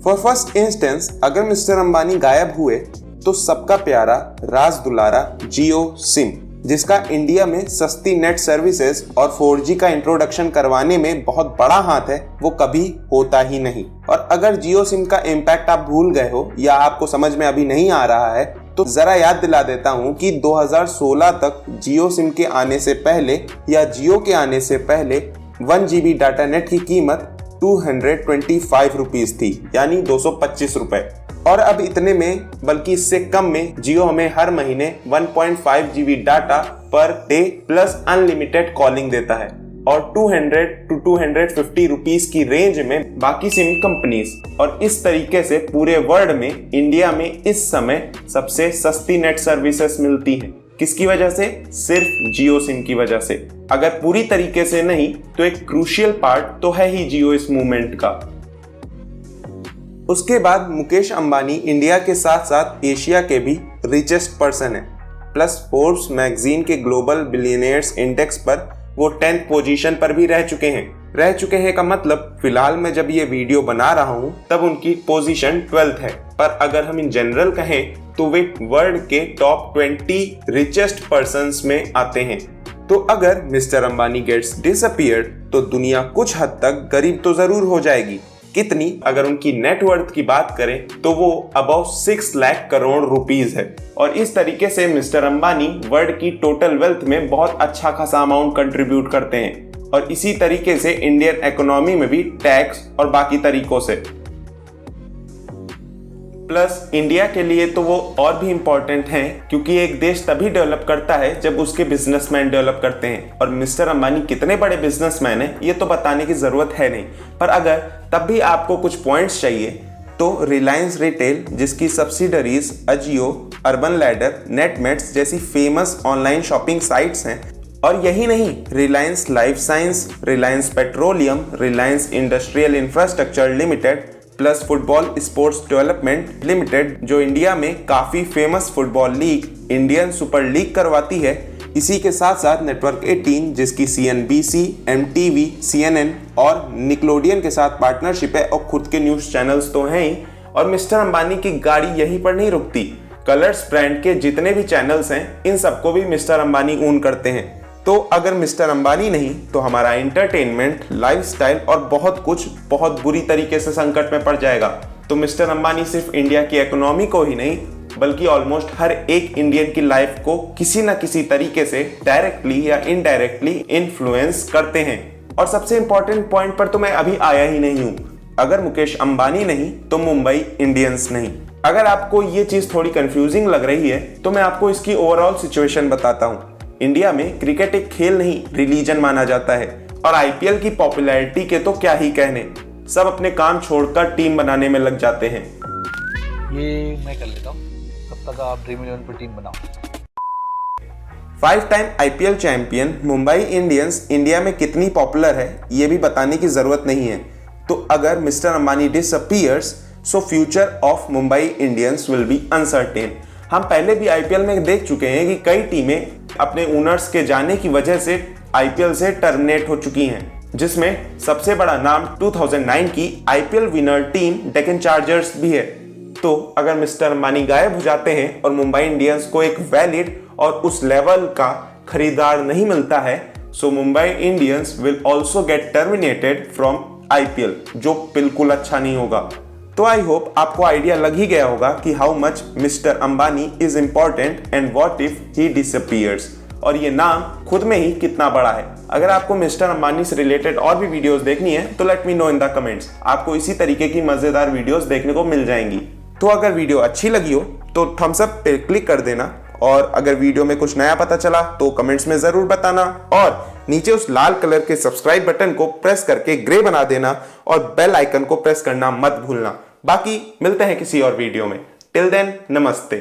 For first instance अगर mister Ambani गायब हुए तो सबका प्यारा राज दुलारा जियो सिम, जिसका इंडिया में सस्ती नेट सर्विसेज और 4G का इंट्रोडक्शन करवाने में बहुत बड़ा हाथ है, वो कभी होता ही नहीं। और अगर जियो सिम का इम्पैक्ट आप भूल गए हो या आपको समझ में अभी नहीं आ रहा है तो जरा याद दिला देता हूँ कि 2016 तक जियो सिम के आने से पहले या जियो के आने से पहले 1 GB डाटा नेट की कीमत 225 रुपीज थी, यानी 225 रुपए। और अब इतने में बल्कि इससे कम में जियो हमें हर महीने 1.5 GB data per debt plus unlimited calling देता है और 200 to 250 रुपीस की रेंज में बाकी सिम कंपनीज। और इस तरीके से पूरे वर्ल्ड में इंडिया में इस समय सबसे सस्ती नेट सर्विसेज मिलती है। किसकी वजह से? सिर्फ जियो सिम की वजह से। अगर पूरी तरीके से नहीं तो एक क्रूशियल पार्ट तो है ही जियो इस मूवमेंट का। उसके बाद मुकेश अंबानी इंडिया के साथ साथ एशिया के भी रिचेस्ट पर्सन है। प्लस फोर्ब्स मैगजीन के ग्लोबल बिलियनियर्स इंडेक्स पर वो 10th पोजीशन पर भी रह चुके हैं का मतलब फिलहाल मैं जब ये वीडियो बना रहा हूँ तब उनकी पोजीशन 12th है। पर अगर हम इन जनरल कहें तो वे वर्ल्ड के टॉप 20 रिचेस्ट पर्सन्स में आते हैं। तो अगर मिस्टर अंबानी गेट्स डिसअपीयर्ड तो दुनिया कुछ हद तक गरीब तो जरूर हो जाएगी। कितनी? अगर उनकी नेटवर्थ की बात करें तो वो अबाउट 6 लाख करोड़ रुपीस है। और इस तरीके से मिस्टर अंबानी वर्ल्ड की टोटल वेल्थ में बहुत अच्छा खासा अमाउंट कंट्रीब्यूट करते हैं और इसी तरीके से इंडियन इकोनॉमी में भी टैक्स और बाकी तरीकों से। प्लस इंडिया के लिए तो वो और भी इम्पोर्टेंट हैं क्योंकि एक देश तभी डेवलप करता है जब उसके बिजनेसमैन डेवलप करते हैं। और मिस्टर अंबानी कितने बड़े बिजनेसमैन हैं ये तो बताने की जरूरत है नहीं, पर अगर तब भी आपको कुछ पॉइंट्स चाहिए तो रिलायंस रिटेल, जिसकी subsidiaries Ajio, urban ladder, Netmeds जैसी फेमस ऑनलाइन शॉपिंग साइट्स हैं। और यही नहीं, Reliance life science, Reliance petroleum, Reliance industrial infrastructure limited, plus football sports development limited जो इंडिया में काफी famous football league Indian super league करवाती है। इसी के साथ साथ नेटवर्क 18 जिसकी CNBC, MTV, CNN और निकलोडियन के साथ पार्टनरशिप है और खुद के न्यूज चैनल्स तो हैं ही। और मिस्टर अंबानी की गाड़ी यहीं पर नहीं रुकती, कलर्स ब्रांड के जितने भी चैनल्स हैं इन सबको भी मिस्टर अंबानी ओन करते हैं। तो अगर मिस्टर अंबानी नहीं तो हमारा एंटरटेनमेंट, लाइफस्टाइल और बहुत कुछ बहुत बुरी तरीके से संकट में पड़ जाएगा। तो मिस्टर अंबानी सिर्फ इंडिया की इकोनॉमी को ही नहीं बल्कि ऑलमोस्ट हर एक इंडियन की लाइफ को किसी न किसी तरीके से डायरेक्टली या इनडायरेक्टली इन्फ्लुएंस करते हैं। और सबसे इंपॉर्टेंट पॉइंट पर तो मैं अभी आया ही नहीं हूँ, अगर मुकेश अंबानी नहीं तो मुंबई इंडियंस नहीं। अगर आपको ये चीज थोड़ी कंफ्यूजिंग लग रही है तो मैं आपको इसकी ओवरऑल सिचुएशन बताता हूँ। इंडिया में क्रिकेट एक खेल नहीं रिलीजन माना जाता है और IPL की पॉपुलैरिटी के तो क्या ही कहने, सब अपने काम छोड़कर टीम बनाने में लग जाते हैं। ये मैं कर लेता हूँ, तब तक आप ड्रीम 11 पर टीम बनाओ। 5 time IPL champion Mumbai Indians India में कितनी पॉपुलर है ये भी बताने की जरूरत नहीं है। तो अगर mister Ambani disappears so future of Mumbai Indians will be uncertain. हम पहले भी IPL में देख चुके हैं कि कई टीमें अपने ओनर्स के जाने की वजह से IPL से टर्मिनेट हो चुकी हैं, जिसमें सबसे बड़ा नाम 2009 की IPL winner team Deccan chargers भी है। तो अगर मिस्टर अंबानी गायब हो जाते हैं और मुंबई इंडियंस को एक वैलिड और उस लेवल का खरीदार नहीं मिलता है so Mumbai Indians will also get terminated from IPL, जो बिल्कुल अच्छा नहीं होगा। तो आई होप आपको आइडिया लग ही गया होगा कि how much mister Ambani is important and what if he disappears, और ये नाम खुद में ही कितना बड़ा है। अगर आपको मिस्टर अंबानी से रिलेटेड और भी वीडियोस देखनी है तो let me know in the comments, आपको इसी तरीके की मजेदार वीडियोस देखने को मिल जाएंगी। तो अगर वीडियो अच्छी लगी हो तो थम्स अप पे क्लिक कर देना, और अगर वीडियो में कुछ नया पता चला तो कमेंट्स में जरूर बताना, और नीचे उस लाल कलर के सब्सक्राइब बटन को प्रेस करके ग्रे बना देना और बेल आइकन को प्रेस करना मत भूलना। बाकी मिलते हैं किसी और वीडियो में। टिल देन, नमस्ते।